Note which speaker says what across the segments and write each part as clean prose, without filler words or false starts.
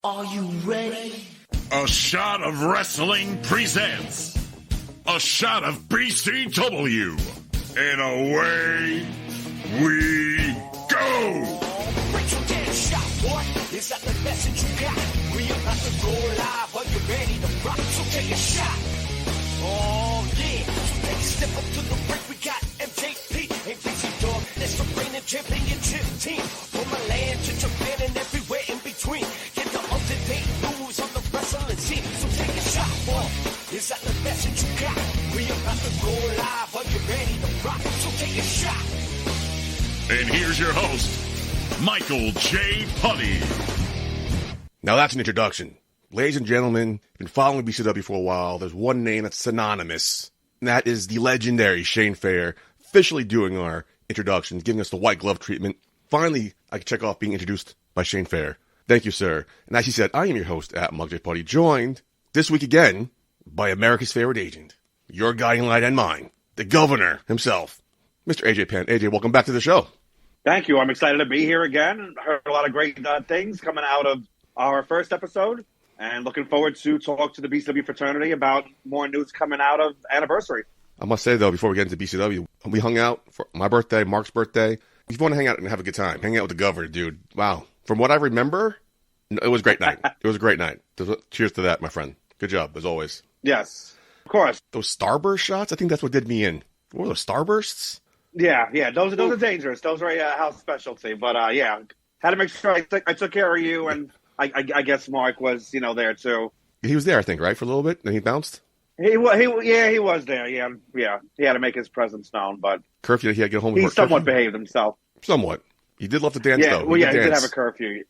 Speaker 1: Are you ready?
Speaker 2: A Shot of Wrestling presents A Shot of BCW. And away we go.
Speaker 1: Break your damn shot, boy. Is that the message you got? We about to go live. Are you ready to rock? So take a shot. Oh, yeah. So take a step up to the break. We got MJP and BC Dog. That's the reigning championship team. From Milan to Japan and everywhere in between. Get the up-to-date news on the wrestling scene. So take a shot, boy. Is that the message you got? We about to go live. Are you ready to rock? So take a shot.
Speaker 2: And here's your host, Michael J. Putty.
Speaker 3: Now that's an introduction. Ladies and gentlemen, been following BCW for a while. There's one name that's synonymous, and that is the legendary Shane Fair, officially doing our introductions, giving us the white glove treatment. Finally, I can check off being introduced by Shane Fair. Thank you, sir. And as he said, I am your host at Mug J. Putty, joined this week again by America's favorite agent, your guiding light and mine, the governor himself, Mr. AJ Penn. AJ, welcome back to the show.
Speaker 4: Thank you. I'm excited to be here again. Heard a lot of great things coming out of our first episode, and looking forward to talk to the BCW fraternity about more news coming out of Anniversary.
Speaker 3: I must say, though, before we get into BCW, we hung out for my birthday, Mark's birthday. If you want to hang out and have a good time, hang out with the governor, dude. Wow. From what I remember, it was a great night. It was a great night. Cheers to that, my friend. Good job, as always.
Speaker 4: Yes, of course.
Speaker 3: Those starburst shots, I think that's what did me in. What were those, starbursts?
Speaker 4: Yeah. Those are dangerous. Those are a house specialty. But, yeah, had to make sure I took care of you, and I guess Mark was, there, too.
Speaker 3: He was there, I think, right, for a little bit? Then he bounced?
Speaker 4: He was there. Yeah. He had to make his presence known, but
Speaker 3: Curfew, he had to get home.
Speaker 4: He somewhat behaved himself.
Speaker 3: Somewhat. He did love to dance,
Speaker 4: yeah,
Speaker 3: though.
Speaker 4: Well, he did have a curfew.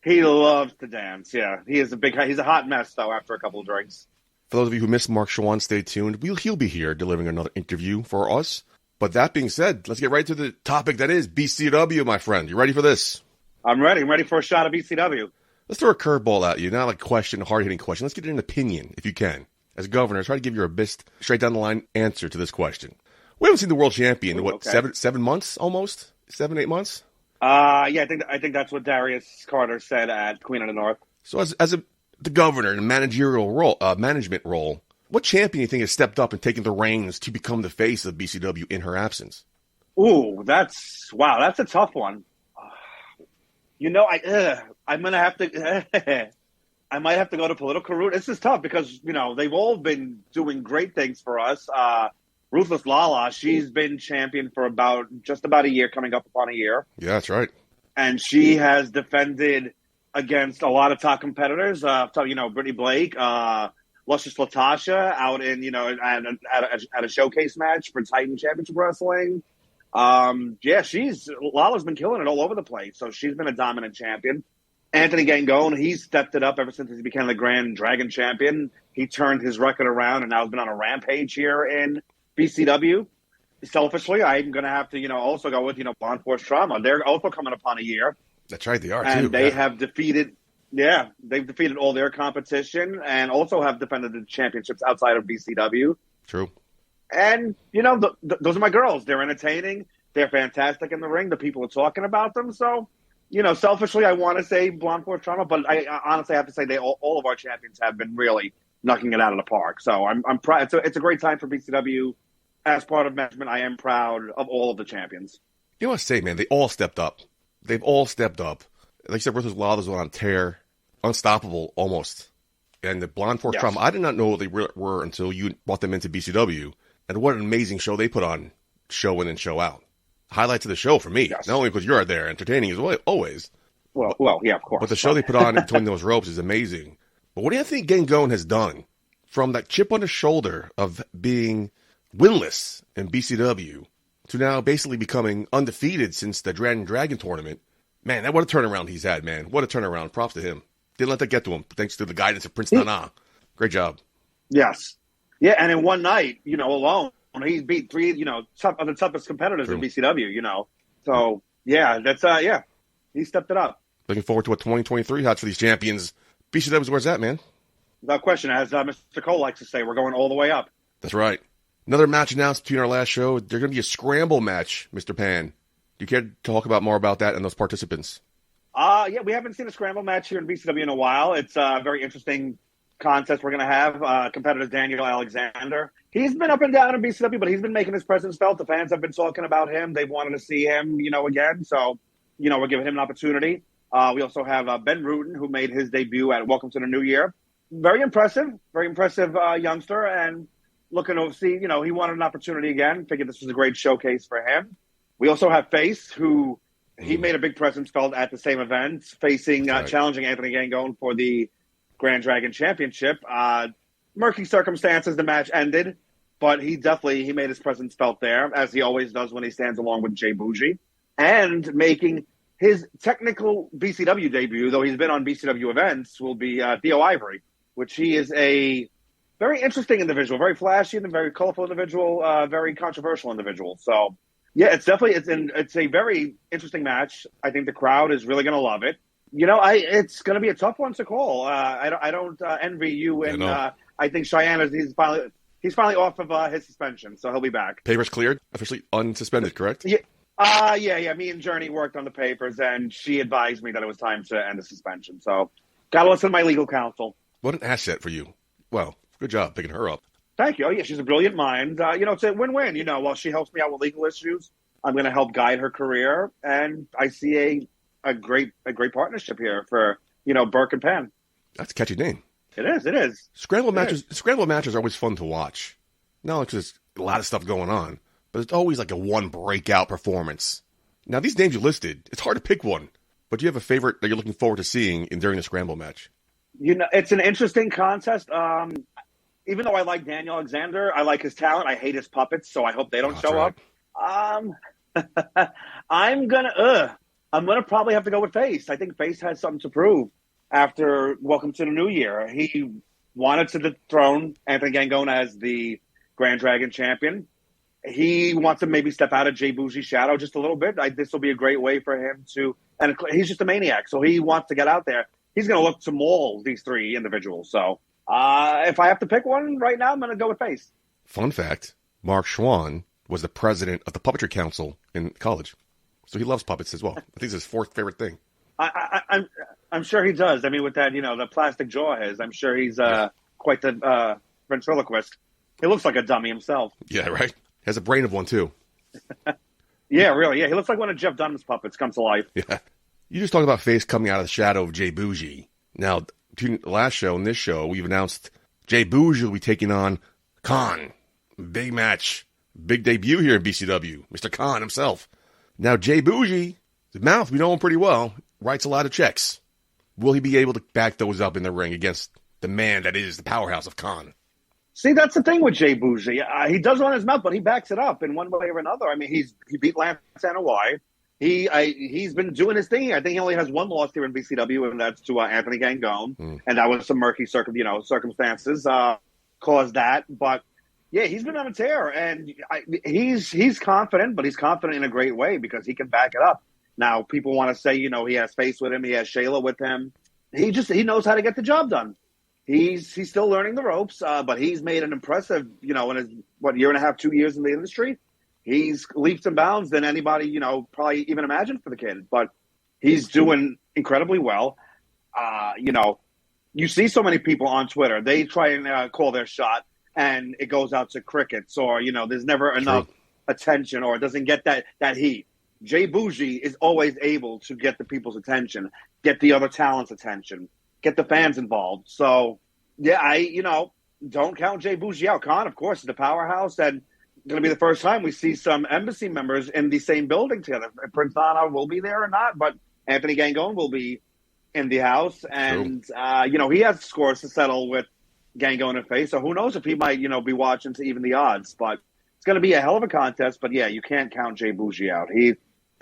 Speaker 4: He loves to dance. Yeah, he's a hot mess though. After a couple of drinks.
Speaker 3: For those of you who missed Mark Schwann, stay tuned. He'll be here delivering another interview for us. But that being said, let's get right to the topic that is BCW, my friend. You ready for this?
Speaker 4: I'm ready. I'm ready for a shot of BCW.
Speaker 3: Let's throw a curveball at you. Not like a question, a hard-hitting question. Let's get an opinion, if you can. As governor, try to give your best, straight-down-the-line answer to this question. We haven't seen the world champion in, what, 7 months almost? 7, 8 months?
Speaker 4: Yeah, I think that's what Darius Carter said at Queen of the North.
Speaker 3: So as the governor in a managerial role, management role, what champion do you think has stepped up and taken the reins to become the face of BCW in her absence?
Speaker 4: Ooh, that's a tough one. I'm gonna have to. I might have to go to political route. This is tough because they've all been doing great things for us. Ruthless Lala, she's been champion for just about a year, coming up upon a year.
Speaker 3: Yeah, that's right.
Speaker 4: And she has defended against a lot of top competitors. Brittany Blake, Luscious Latasha out in at a showcase match for Titan Championship Wrestling. Lala's been killing it all over the place. So she's been a dominant champion. Anthony Gangone, he's stepped it up ever since he became the Grand Dragon Champion. He turned his record around and now has been on a rampage here in BCW. Selfishly, I'm going to have to, also go with, Bond Force Trauma. They're also coming upon a year.
Speaker 3: That's right, they are,
Speaker 4: and
Speaker 3: too.
Speaker 4: And they have defeated, they've defeated all their competition and also have defended the championships outside of BCW.
Speaker 3: True.
Speaker 4: And, those are my girls. They're entertaining. They're fantastic in the ring. The people are talking about them. So, selfishly, I want to say Blonde Force Trauma, but I honestly have to say all of our champions have been really knocking it out of the park. So I'm proud. It's a great time for BCW. As part of management, I am proud of all of the champions.
Speaker 3: You know what I say, man? They all stepped up. They've all stepped up. Like you said, Ruthless Lala was on tear. Unstoppable, almost. And the Blonde Force Trauma, I did not know what they were until you brought them into BCW. And what an amazing show they put on, show in and show out. Highlight to the show for me. Yes. Not only because you're there, entertaining as always.
Speaker 4: Well, yeah, of course.
Speaker 3: But the show they put on between those ropes is amazing. But what do you think Gangone has done from that chip on his shoulder of being winless in BCW to now basically becoming undefeated since the Dragon tournament? Man, what a turnaround he's had, man. What a turnaround. Props to him. Didn't let that get to him, thanks to the guidance of Prince Nana. Great job.
Speaker 4: Yes. Yeah, and in one night, alone, he beat 3, of the toughest competitors in BCW, So, he stepped it up.
Speaker 3: Looking forward to what 2023 has for these champions. BCW's where's that, man?
Speaker 4: Without question. As Mr. Cole likes to say, we're going all the way up.
Speaker 3: That's right. Another match announced between our last show. There's going to be a Scramble match, Mr. Pan. Do you care to talk more about that and those participants?
Speaker 4: Yeah, we haven't seen a Scramble match here in BCW in a while. It's a very interesting contest we're going to have. Competitor Daniel Alexander. He's been up and down in BCW, but he's been making his presence felt. The fans have been talking about him. They've wanted to see him, again. So, we're giving him an opportunity. We also have Ben Rutan, who made his debut at Welcome to the New Year. Very impressive youngster, and looking to see, he wanted an opportunity again. Figured this was a great showcase for him. We also have Face, who he made a big presence felt at the same event, challenging Anthony Gangone for the Grand Dragon Championship. Murky circumstances, the match ended, but he made his presence felt there, as he always does when he stands along with J Boujii, and making his technical BCW debut, though he's been on BCW events, will be Theo Ivory, which he is a very interesting individual, very flashy and a very colorful individual, very controversial individual. So, yeah, it's a very interesting match. I think the crowd is really going to love it. It's going to be a tough one to call. I don't envy you, and I think Cheyenne he's finally off of his suspension, so he'll be back.
Speaker 3: Papers cleared, officially unsuspended, correct?
Speaker 4: Yeah. Yeah. Me and Journey worked on the papers, and she advised me that it was time to end the suspension. So, got to listen to my legal counsel.
Speaker 3: What an asset for you. Well, good job picking her up.
Speaker 4: Thank you. Oh, yeah, she's a brilliant mind. It's a win-win. While she helps me out with legal issues, I'm going to help guide her career, and I see a great partnership here for Burke and Pan.
Speaker 3: That's a catchy name.
Speaker 4: It is.
Speaker 3: Scramble matches are always fun to watch. Not because there's a lot of stuff going on, but it's always like a one breakout performance. Now, these names you listed, it's hard to pick one, but do you have a favorite that you're looking forward to seeing during the Scramble match?
Speaker 4: It's an interesting contest. Even though I like Daniel Alexander, I like his talent. I hate his puppets, so I hope they don't show up. I'm gonna probably have to go with Face. I think Face has something to prove after Welcome to the New Year. He wanted to dethrone Anthony Gangone as the Grand Dragon champion. He wants to maybe step out of J Boujii's shadow just a little bit. This will be a great way for him to, and he's just a maniac, so he wants to get out there. He's going to look to maul these three individuals. So if I have to pick one right now, I'm going to go with Face.
Speaker 3: Fun fact, Mark Schwann was the president of the Puppetry Council in college. So he loves puppets as well. I think it's his fourth favorite thing.
Speaker 4: I'm sure he does. I mean, with that, the plastic jaw I'm sure he's quite the ventriloquist. He looks like a dummy himself.
Speaker 3: Yeah, right? Has a brain of one, too.
Speaker 4: Yeah, really. Yeah, he looks like one of Jeff Dunham's puppets come to life.
Speaker 3: Yeah. You just talked about Face coming out of the shadow of J Boujii. Now, between the last show and this show, we've announced J Boujii will be taking on Kaun. Big match. Big debut here in BCW. Mr. Kaun himself. Now, J Boujii, his mouth, we know him pretty well, writes a lot of checks. Will he be able to back those up in the ring against the man that is the powerhouse of Kaun?
Speaker 4: See, that's the thing with J Boujii. He does run his mouth, but he backs it up in one way or another. I mean, he beat Lance Anoa'i. He's been doing his thing. I think he only has one loss here in BCW, and that's to Anthony Gangone. And that was some murky circumstances caused that. But yeah, he's been on a tear, and he's confident, but he's confident in a great way because he can back it up. Now, people want to say, he has Face with him, he has Shayla with him. He knows how to get the job done. He's still learning the ropes, but he's made an impressive, in his year and a half, 2 years in the industry. He's leaps and bounds than anybody, probably even imagined for the kid. But he's doing incredibly well. You see so many people on Twitter, they try and call their shot, and it goes out to crickets, or there's never enough attention, or it doesn't get that heat. J Boujii is always able to get the people's attention, get the other talent's attention, get the fans involved. So, yeah, don't count J Boujii out. Kaun, of course, is the powerhouse, and going to be the first time we see some embassy members in the same building together. Prince Anna will be there or not, but Anthony Gangone will be in the house, and he has scores to settle with Gangone and Face. So who knows if he might be watching to even the odds. But it's going to be a hell of a contest. But yeah, you can't count J Boujii out.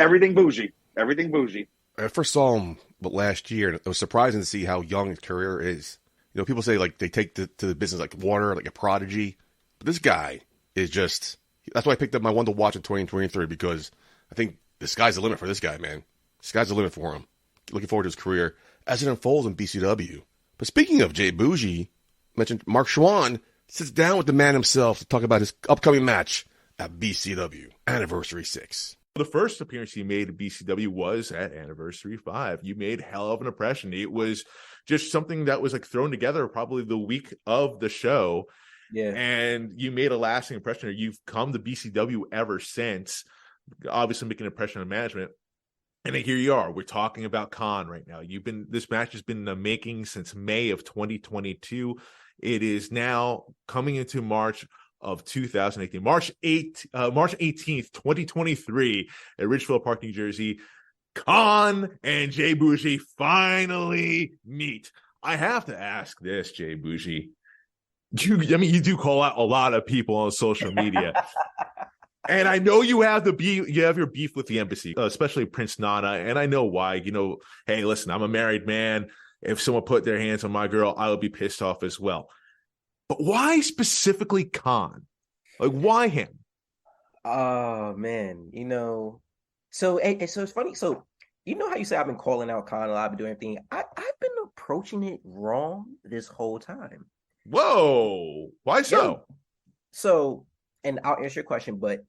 Speaker 4: Everything Boujii. I
Speaker 3: first saw him last year, and it was surprising to see how young his career is. People say like they take to the business like water, like a prodigy, but this guy is just. That's why I picked up my one to watch in 2023 because I think the sky's the limit for this guy, man. Sky's the limit for him. Looking forward to his career as it unfolds in BCW. But speaking of J Boujii, mentioned Mark Schwann sits down with the man himself to talk about his upcoming match at BCW Anniversary 6.
Speaker 5: The first appearance you made at BCW was at Anniversary 5. You made hell of an impression. It was just something that was like thrown together probably the week of the show.
Speaker 6: Yeah.
Speaker 5: And you made a lasting impression. You've come to BCW ever since, obviously making an impression on management. And then here you are. We're talking about Kaun right now. This match has been in the making since May of 2022. It is now coming into March of 2018, March 18th, 2023 at Ridgefield Park, New Jersey. Kaun and J Boujii finally meet. I have to ask this, J Boujii. You do call out a lot of people on social media. And I know you have your beef with the embassy, especially Prince Nana, and I know why. Hey, listen, I'm a married man. If someone put their hands on my girl, I would be pissed off as well. But why specifically Kaun? Like, why him?
Speaker 6: Oh man, so it's funny. So how you say I've been calling out Kaun a lot, I've been doing everything. I've been approaching it wrong this whole time.
Speaker 5: Whoa, why so?
Speaker 6: Yeah. So, and I'll answer your question, but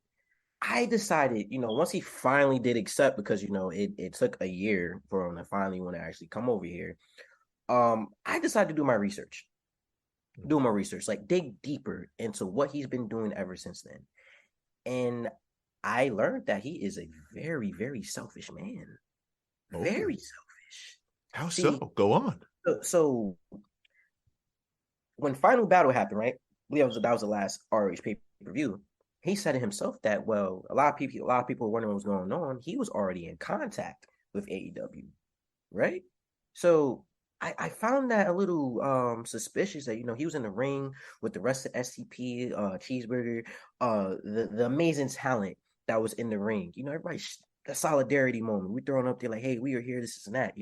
Speaker 6: I decided, once he finally did accept, because it took a year for him to finally want to actually come over here. I decided to do my research. Like dig deeper into what he's been doing ever since then. And I learned that he is a very, very selfish man.
Speaker 5: Oh.
Speaker 6: Very selfish.
Speaker 5: How so? Go on.
Speaker 6: So when Final Battle happened, right? That was the last ROH pay-per-view. He said to himself that, well, a lot of people were wondering what was going on. He was already in contact with AEW, right? So I found that a little suspicious that he was in the ring with the rest of STP, Cheeseburger, the amazing talent that was in the ring. Everybody, the solidarity moment. We throwing up there like, hey, we are here, this and that.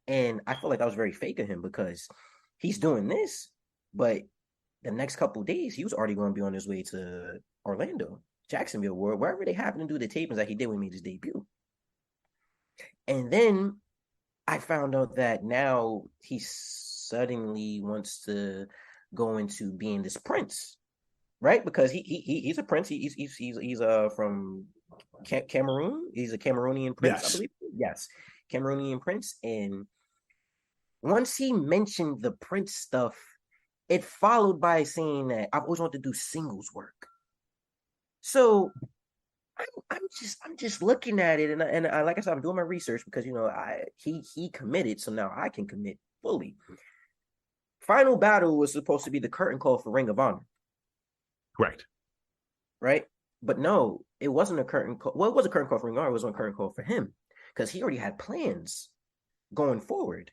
Speaker 6: And I feel like that was very fake of him, because he's doing this, but the next couple of days he was already going to be on his way to Orlando, Jacksonville, wherever they happen to do the tapings that he did when he made his debut. And then I found out that now he suddenly wants to go into being this prince, right? Because he's a prince. He's from Cameroon. He's a Cameroonian prince, yes. I believe. Yes, Cameroonian prince. And once he mentioned the prince stuff, it followed by saying that I've always wanted to do singles work. So I'm just looking at it, and I, like I said, I'm doing my research because he committed, so now I can commit fully. Final Battle was supposed to be the curtain call for Ring of Honor.
Speaker 5: Correct.
Speaker 6: Right? But no, it wasn't a curtain call. Well, it was a curtain call for Ring of Honor. It was a curtain call for him because he already had plans going forward.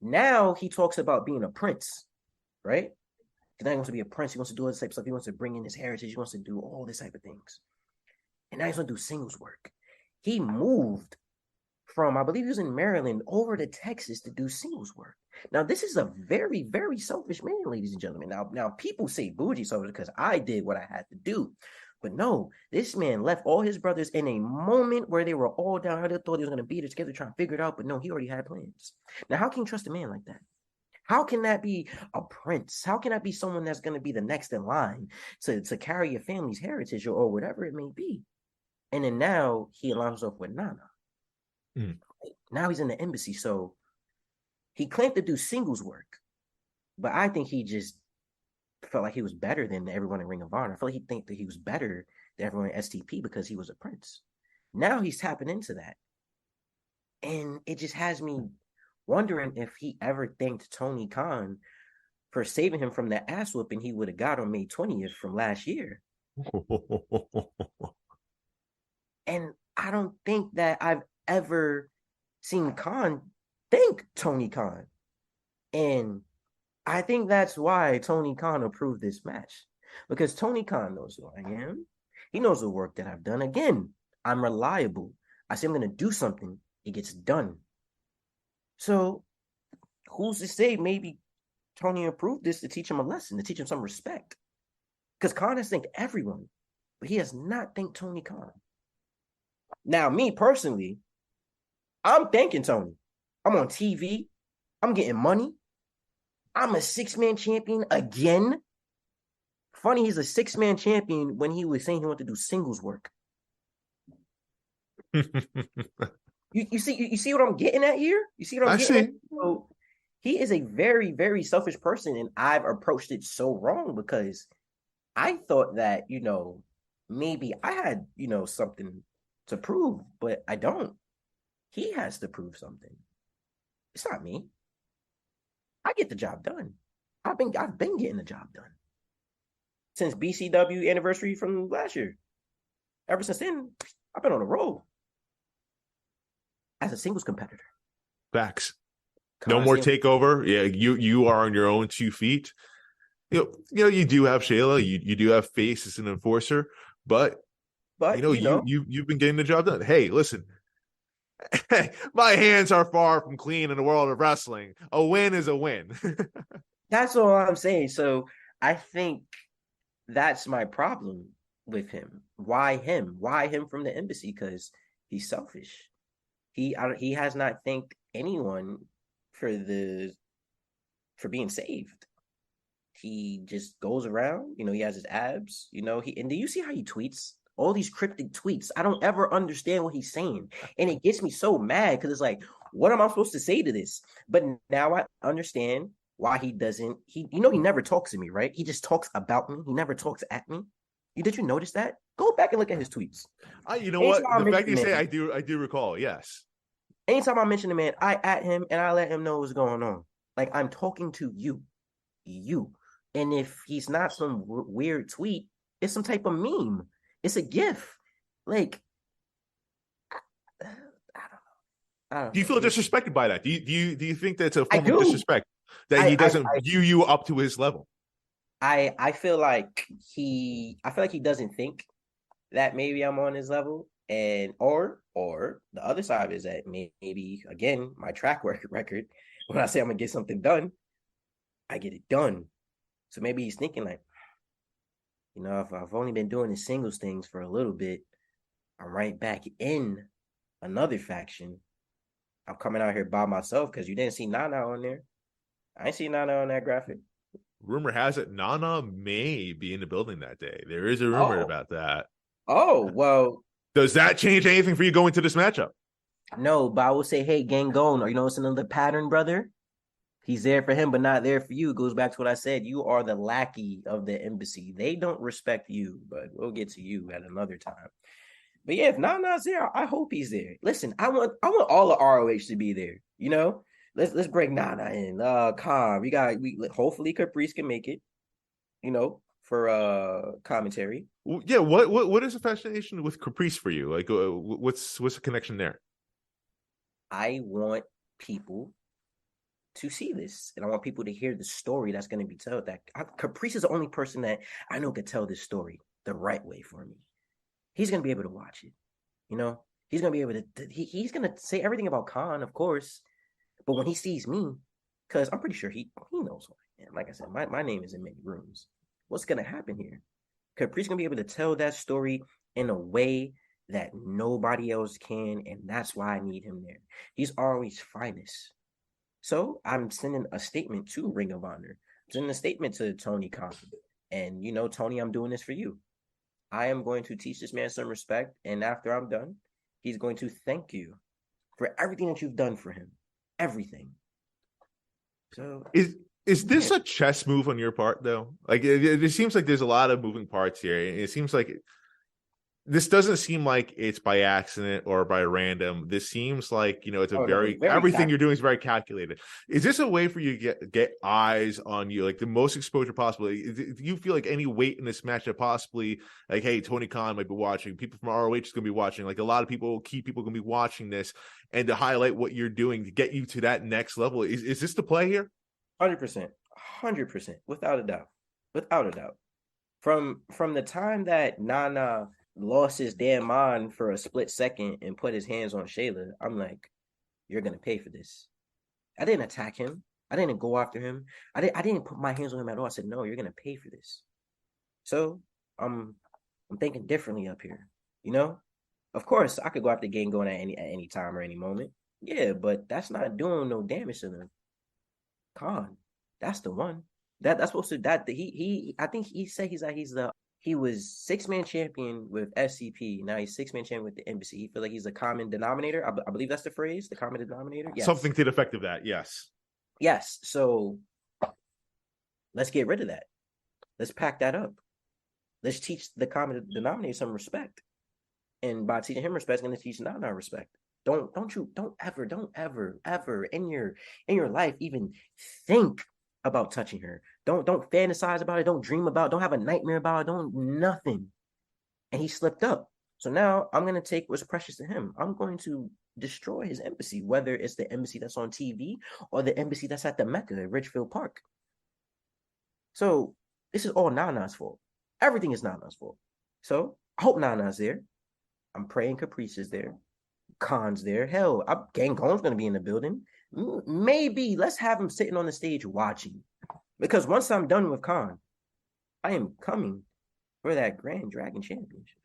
Speaker 6: Now he talks about being a prince, right? Because now he wants to be a prince. He wants to do all this type of stuff. He wants to bring in his heritage. He wants to do all this type of things. And now he's going to do singles work. He moved from, I believe he was in Maryland, over to Texas to do singles work. Now, this is a very, very selfish man, ladies and gentlemen. Now people say Boujii selfish because I did what I had to do. But no, this man left all his brothers in a moment where they were all down. They thought they was going to be there together, trying to figure it out. But no, he already had plans. Now, how can you trust a man like that? How can that be a prince? How can that be someone that's going to be the next in line to carry your family's heritage or whatever it may be? And then now he aligns himself with Nana. Mm. Now he's in the embassy. So he claimed to do singles work, but I think he just felt like he was better than everyone in Ring of Honor. I feel like he think that he was better than everyone in STP because he was a prince. Now he's tapping into that. And it just has me wondering if he ever thanked Tony Khan for saving him from that ass whooping he would have got on May 20th from last year. And I don't think that I've ever seen Kaun thank Tony Khan. And I think that's why Tony Khan approved this match. Because Tony Khan knows who I am. He knows the work that I've done. Again, I'm reliable. I say I'm going to do something. It gets done. So who's to say maybe Tony approved this to teach him a lesson, to teach him some respect? Because Khan has thanked everyone, but he has not thanked Tony Khan. Now, me personally, I'm thanking Tony. I'm on TV. I'm getting money. I'm a 6-man champion again. Funny, he's a 6-man champion when he was saying he wanted to do singles work. You see what I'm getting at here? You see what I'm
Speaker 5: I
Speaker 6: getting at?
Speaker 5: see.
Speaker 6: So he is a very, very selfish person, and I've approached it so wrong because I thought that, maybe I had, something to prove, but I don't. He has to prove something. It's not me. I get the job done. I've been getting the job done since BCW anniversary from last year. Ever since then, I've been on a roll as a singles competitor.
Speaker 5: Facts. No more takeover. Yeah, you are on your own 2 feet. You do have Shayla. You do have Face as an enforcer, but you've been getting the job done. Hey, listen. My hands are far from clean in the world of wrestling. A win is a win.
Speaker 6: That's all I'm saying. So I think that's my problem with him. Why him? Why him from the embassy? Because he's selfish. He has not thanked anyone for being saved. He just goes around. He has his abs. And do you see how he tweets? All these cryptic tweets. I don't ever understand what he's saying. And it gets me so mad because it's like, what am I supposed to say to this? But now I understand why he doesn't. He never talks to me, right? He just talks about me. He never talks at me. Did you notice that? Go back and look at his tweets.
Speaker 5: You know what? The fact you say I do recall, yes.
Speaker 6: Anytime I mention the man, I at him and I let him know what's going on. Like, I'm talking to you. And if he's not some weird tweet, it's some type of meme. It's a GIF. Like, I don't know.
Speaker 5: Do you feel disrespected by that? Do you think that's a form of disrespect that he doesn't view you up to his level?
Speaker 6: I feel like he doesn't think that maybe I'm on his level, and or the other side is that maybe again my track record. When I say I'm gonna get something done, I get it done. So maybe he's thinking like, if I've only been doing the singles things for a little bit, I'm right back in another faction. I'm coming out here by myself because you didn't see Nana on there. I ain't see Nana on that graphic.
Speaker 5: Rumor has it Nana may be in the building that day. There is a rumor about that.
Speaker 6: Oh, well.
Speaker 5: Does that change anything for you going to this matchup?
Speaker 6: No, but I will say, hey, Gangon, or it's another pattern, brother. He's there for him, but not there for you. It goes back to what I said. You are the lackey of the embassy. They don't respect you, but we'll get to you at another time. But yeah, if Nana's there, I hope he's there. Listen, I want all of ROH to be there. Let's bring Nana in. Kaun, we hopefully Caprice can make it. For commentary.
Speaker 5: Yeah, what is the fascination with Caprice for you? Like, what's the connection there?
Speaker 6: I want people to see this, and I want people to hear the story that's going to be told. That Caprice is the only person that I know could tell this story the right way for me. He's going to be able to watch it. He's going to be able to. He's going to say everything about Kaun, of course, but when he sees me, because I'm pretty sure he knows who I am. Like I said, my name is in many rooms. What's going to happen here? Caprice going to be able to tell that story in a way that nobody else can, and that's why I need him there. He's always finest. So I'm sending a statement to Ring of Honor. I'm sending a statement to Tony Khan. And, Tony, I'm doing this for you. I am going to teach this man some respect, and after I'm done, he's going to thank you for everything that you've done for him. Everything. So
Speaker 5: Is this a chess move on your part, though? Like, it seems like there's a lot of moving parts here. It seems like this doesn't seem like it's by accident or by random. This seems like, it's a very everything you're doing is very calculated. Is this a way for you to get eyes on you, like the most exposure possible? Do you feel like any weight in this match that possibly, like, hey, Tony Khan might be watching, people from ROH is going to be watching, like a lot of key people going to be watching this, and to highlight what you're doing to get you to that next level? Is this the play here?
Speaker 6: 100%, without a doubt. From the time that Nana lost his damn mind for a split second and put his hands on Shayla, I'm like, you're gonna pay for this. I didn't attack him. I didn't go after him. I didn't put my hands on him at all. I said, no, you're gonna pay for this. So I'm thinking differently up here. Of course, I could go after Gangon at any time or any moment. Yeah, but that's not doing no damage to them. Kaun, that's the one. That's supposed to he I think he said he's He was 6-man champion with SCP. Now he's 6-man champion with the Embassy. He feel like he's a common denominator. I believe that's the phrase, the common denominator. Yes.
Speaker 5: Something to the effect of that. Yes.
Speaker 6: Yes. So let's get rid of that. Let's pack that up. Let's teach the common denominator some respect. And by teaching him respect, it's going to teach Nana respect. Don't ever in your life even think about touching her. Don't fantasize about it. Don't dream about it. Don't have a nightmare about it. Don't nothing. And he slipped up. So now I'm going to take what's precious to him. I'm going to destroy his embassy, whether it's the embassy that's on TV or the embassy that's at the Mecca at Ridgefield Park. So this is all Nana's fault. Everything is Nana's fault. So I hope Nana's there. I'm praying Caprice is there. Kaun's there. Hell, Gang Kaun's going to be in the building. Maybe let's have him sitting on the stage watching. Because once I'm done with Kaun, I am coming for that Grand Dragon Championship.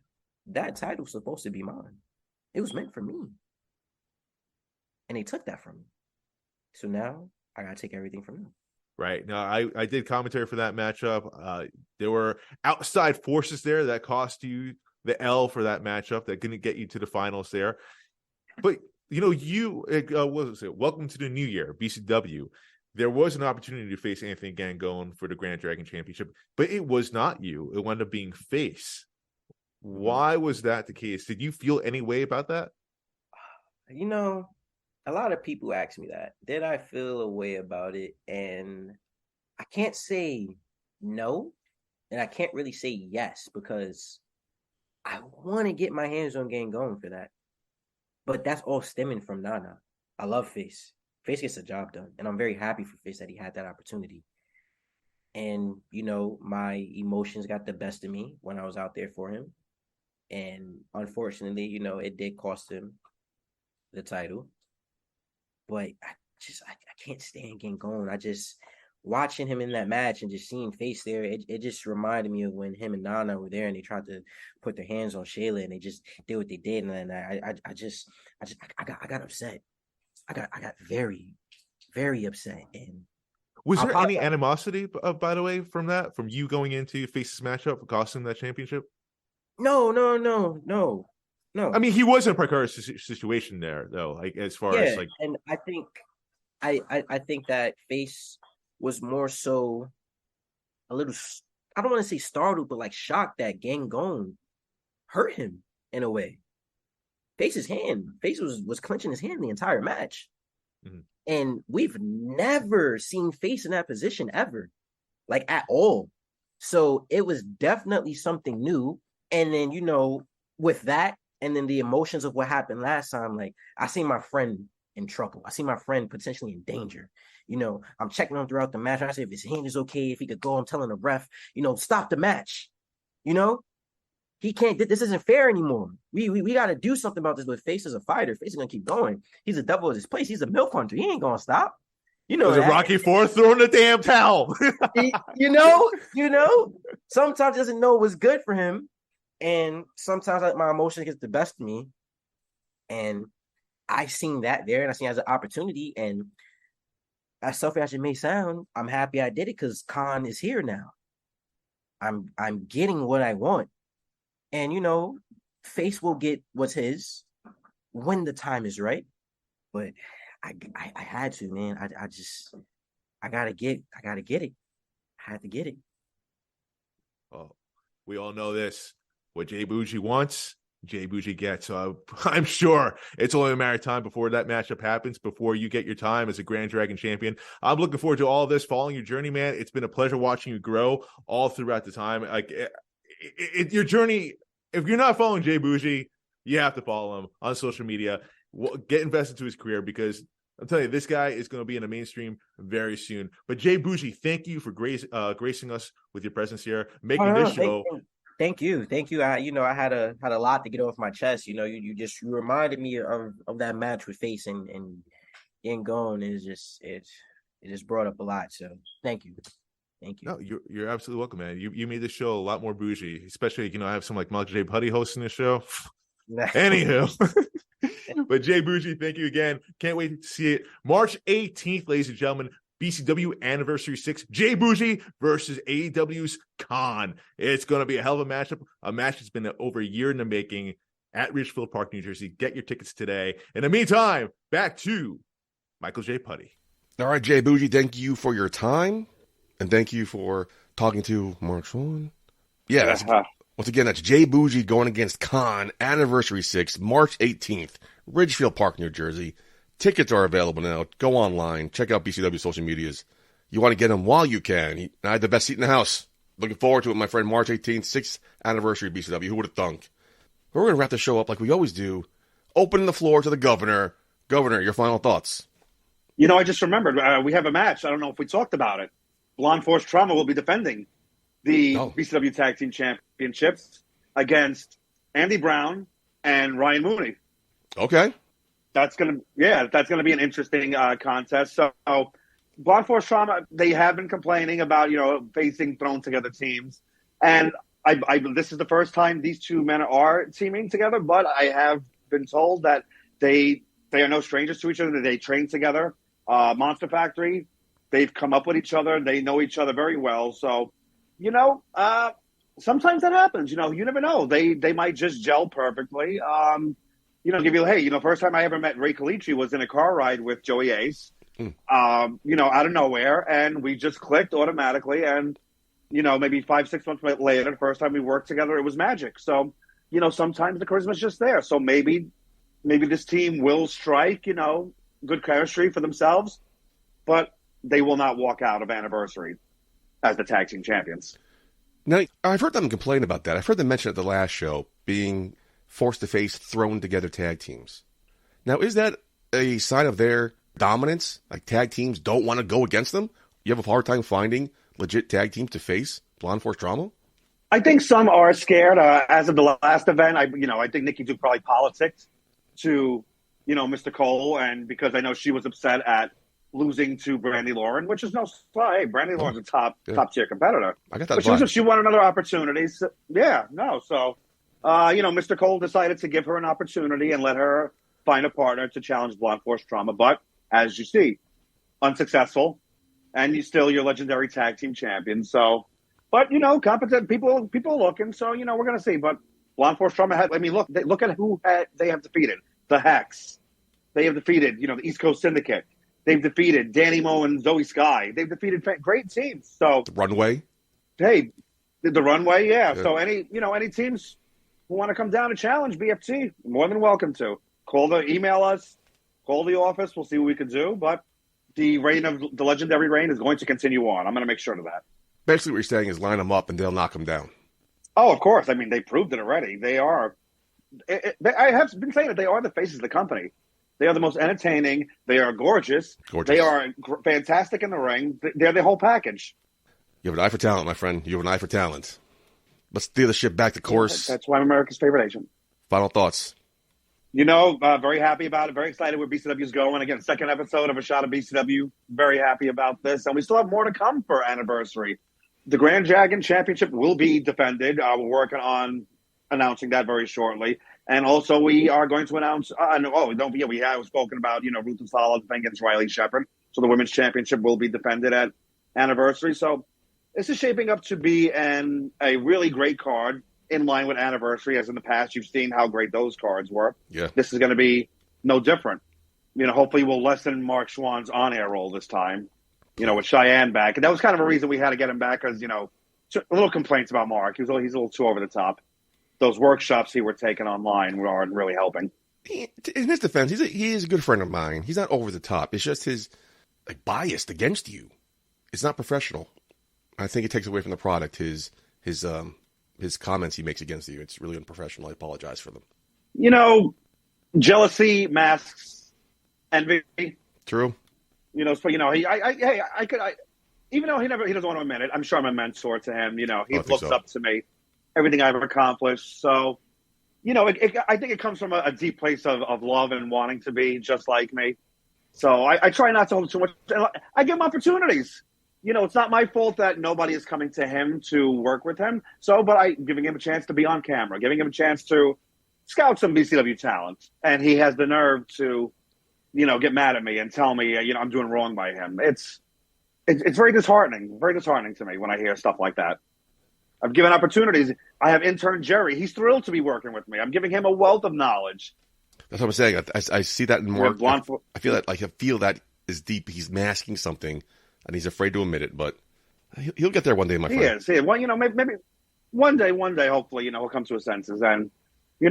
Speaker 6: That title's supposed to be mine. It was meant for me. And they took that from me. So now I got to take everything from them.
Speaker 5: Right. Now, I did commentary for that matchup. There were outside forces there that cost you the L for that matchup that didn't get you to the finals there. But, welcome to the new year, BCW. There was an opportunity to face Anthony Gangone for the Grand Dragon Championship, but it was not you. It wound up being Face. Why was that the case? Did you feel any way about that?
Speaker 6: A lot of people ask me that. Did I feel a way about it? And I can't say no, and I can't really say yes, because I want to get my hands on Gangone for that. But that's all stemming from Nana. I love Face. Face gets the job done, and I'm very happy for Face that he had that opportunity. And, my emotions got the best of me when I was out there for him. And unfortunately, it did cost him the title. But I can't stand Gangone. I just, watching him in that match and just seeing Face there, it just reminded me of when him and Nana were there and they tried to put their hands on Shayla and they just did what they did. And I got upset. I got very, very upset. And
Speaker 5: was there any animosity, by the way, from you going into Face's matchup, costing that championship?
Speaker 6: No.
Speaker 5: I mean, he was in a precarious situation there, though. Like as far as like,
Speaker 6: and I think, I think that Face was more so a little, I don't want to say startled, but like shocked that Gangone hurt him in a way. Face was clenching his hand the entire match. Mm-hmm. And we've never seen Face in that position ever, like at all. So it was definitely something new. And then, with that, and then the emotions of what happened last time, like I see my friend in trouble. I see my friend potentially in danger. I'm checking him throughout the match. I say if his hand is okay, if he could go, I'm telling the ref, stop the match. He can't. This isn't fair anymore. We got to do something about this. But Face is a fighter. Face is gonna keep going. He's a devil of his place. He's a milk hunter. He ain't gonna stop.
Speaker 5: Was it Rocky IV throwing the damn towel?
Speaker 6: Sometimes he doesn't know what's good for him, and sometimes my emotion gets the best of me. And I seen that there, and I seen it as an opportunity. And as selfish as it may sound, I'm happy I did it because Kaun is here now. I'm getting what I want. And, Face will get what's his when the time is right. But I had to, man. I gotta get it. I had to get it.
Speaker 5: Well, we all know this. What J Boujii wants, J Boujii gets. So I'm sure it's only a matter of time before that matchup happens, before you get your time as a Grand Dragon champion. I'm looking forward to all this, following your journey, man. It's been a pleasure watching you grow all throughout the time. Like your journey, if you're not following J Boujii, you have to follow him on social media. Get invested into his career, because I'm telling you, this guy is going to be in the mainstream very soon. But J Boujii, thank you for gracing us with your presence here, making this show.
Speaker 6: Thank you. I had a lot to get off my chest. You reminded me of that match with Face and Gangone. It just brought up a lot. So thank you.
Speaker 5: No, you're absolutely welcome, man. You made the show a lot more bougie, especially I have some like Michael J. Putty hosting the show. Anywho, but J Boujii, thank you again. Can't wait to see it March 18th, ladies and gentlemen. BCW Anniversary 6, J Boujii versus AEW's Kaun. It's going to be a hell of a matchup, a match that's been over a year in the making at Ridgefield Park, New Jersey. Get your tickets today. In the meantime, back to Michael J. Putty.
Speaker 3: All right, J Boujii, thank you for your time, and thank you for talking to Mark Swan. Yeah, once again, that's J Boujii going against Kaun, Anniversary 6, March 18th, Ridgefield Park, New Jersey. Tickets are available now. Go online. Check out BCW social medias. You want to get them while you can. I had the best seat in the house. Looking forward to it, my friend. March 18th, 6th anniversary of BCW. Who would have thunk? We're going to wrap the show up like we always do. Open the floor to the governor. Governor, your final thoughts.
Speaker 4: I just remembered we have a match. I don't know if we talked about it. Blonde Force Trauma will be defending the BCW Tag Team Championships against Andy Brown and Ryan Mooney.
Speaker 3: Okay.
Speaker 4: That's gonna be an interesting contest. So Blonde Force Trauma, they have been complaining about facing thrown together teams, and I this is the first time these two men are teaming together. But I have been told that they are no strangers to each other. They train together. Monster Factory, they've come up with each other. They know each other very well. So sometimes that happens. You never know. They might just gel perfectly. First time I ever met Ray Calici was in a car ride with Joey Ace, out of nowhere, and we just clicked automatically. And, maybe 5-6 months later, the first time we worked together, it was magic. So, sometimes the charisma's just there. So maybe this team will strike, good chemistry for themselves, but they will not walk out of Anniversary as the tag team champions.
Speaker 3: Now, I've heard them complain about that. I've heard them mention at the last show being forced to face thrown together tag teams. Now, is that a sign of their dominance? Like tag teams don't want to go against them? You have a hard time finding legit tag teams to face Blonde Force Trauma?
Speaker 4: I think some are scared. As of the last event, I think Nikki Duke probably politicked to, Mr. Cole, and because I know she was upset at losing to Brandy Lauren, which is no slight. Hey, Brandy Lauren's a top tier competitor.
Speaker 3: I got that.
Speaker 4: But she won another opportunity. So, Mr. Cole decided to give her an opportunity and let her find a partner to challenge Blonde Force Trauma. But as you see, unsuccessful, and your legendary tag team champion. So, but competent people are looking. So we're going to see. But Blonde Force Trauma look at who they have defeated. The Hex. They have defeated the East Coast Syndicate. They've defeated Danny Moe and Zoe Sky. They've defeated great teams. So
Speaker 3: the Runway.
Speaker 4: Hey, the Runway, yeah. So any teams who want to come down and challenge BFT, more than welcome to. Email us, call the office. We'll see what we can do. But the legendary reign is going to continue on. I'm going to make sure of that.
Speaker 3: Basically, what you're saying is line them up and they'll knock them down.
Speaker 4: Oh, of course. I mean, they proved it already. They are. I have been saying that they are the faces of the company. They are the most entertaining. They are gorgeous. They are fantastic in the ring. They're the whole package.
Speaker 3: You have an eye for talent, my friend. You have an eye for talent. Let's steer the ship back to course.
Speaker 4: That's why I'm America's favorite agent.
Speaker 3: Final thoughts.
Speaker 4: Very happy about it. Very excited where BCW's going. Again, second episode of A Shot of BCW. Very happy about this. And we still have more to come for Anniversary. The Grand Dragon Championship will be defended. We're working on announcing that very shortly. And also we are going to announce, don't forget, we have spoken about, Ruth and Solid against Riley Shepard. So the Women's Championship will be defended at Anniversary. So this is shaping up to be a really great card in line with Anniversary. As in the past, you've seen how great those cards were. Yeah. This is going to be no different. Hopefully we'll lessen Mark Schwann's on-air role this time, with Cheyenne back. And that was kind of a reason we had to get him back because, a little complaints about Mark. He's a little too over the top. Those workshops he were taking online aren't really helping.
Speaker 3: In his defense, he is a good friend of mine. He's not over the top. It's just his bias against you. It's not professional. I think it takes away from the product. His comments he makes against you. It's really unprofessional. I apologize for them.
Speaker 4: Jealousy masks envy.
Speaker 3: True.
Speaker 4: Even though he doesn't want to admit it, I'm sure I'm a mentor to him. He looks up to me. Everything I've accomplished. So, I think it comes from a deep place of love and wanting to be just like me. So I try not to hold too much. I give him opportunities. It's not my fault that nobody is coming to him to work with him. So, but I'm giving him a chance to be on camera, giving him a chance to scout some BCW talent. And he has the nerve to, get mad at me and tell me, I'm doing wrong by him. It's very disheartening to me when I hear stuff like that. I've given opportunities. I have intern Jerry. He's thrilled to be working with me. I'm giving him a wealth of knowledge.
Speaker 3: That's what I'm saying. I see that in more. I feel that is deep. He's masking something, and he's afraid to admit it. But he'll get there one day, my friend.
Speaker 4: He is. Well, maybe one day, hopefully, he'll come to his senses. And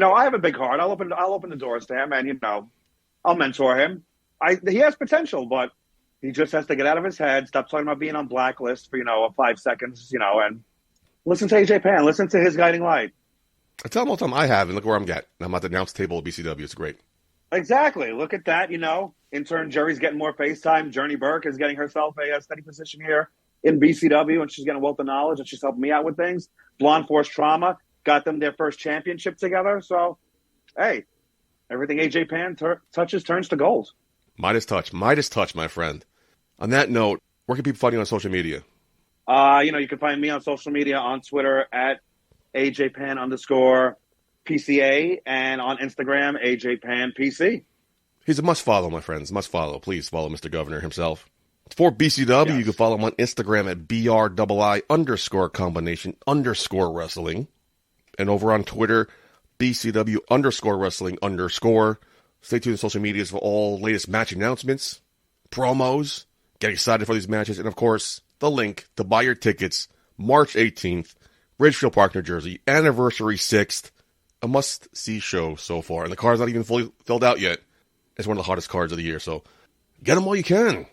Speaker 4: I have a big heart. I'll open the doors to him, and I'll mentor him. He has potential, but he just has to get out of his head. Stop talking about being on blacklist for 5 seconds. And listen to AJ Pan. Listen to his guiding light.
Speaker 3: I tell him all the time I have, and look where I'm at. I'm at the announce table at BCW. It's great.
Speaker 4: Exactly. Look at that. Intern Jerry's getting more FaceTime. Journey Burke is getting herself a steady position here in BCW, and she's getting a wealth of knowledge, and she's helping me out with things. Blonde Force Trauma got them their first championship together. So, hey, everything AJ Pan touches turns to gold.
Speaker 3: Midas touch, my friend. On that note, where can people find you on social media?
Speaker 4: You can find me on social media on Twitter at AJPan_PCA and on Instagram, AJPanPC.
Speaker 3: He's a must follow, my friends. Must follow. Please follow Mr. Governor himself. For BCW, yes. You can follow him on Instagram at BRII_combination_wrestling. And over on Twitter, BCW_wrestling_. Stay tuned to social medias for all latest match announcements, promos, get excited for these matches, and of course, the link to buy your tickets, March 18th, Ridgefield Park, New Jersey, Anniversary 6th, a must-see show so far. And the card's not even fully filled out yet. It's one of the hottest cards of the year, so get them while you can.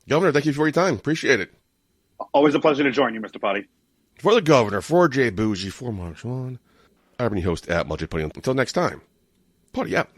Speaker 3: Governor, thank you for your time. Appreciate it.
Speaker 4: Always a pleasure to join you, Mr. Potty.
Speaker 3: For the Governor, for J Boujii, for Mark Sean, I'm your host at J Potty. Until next time, Potty out.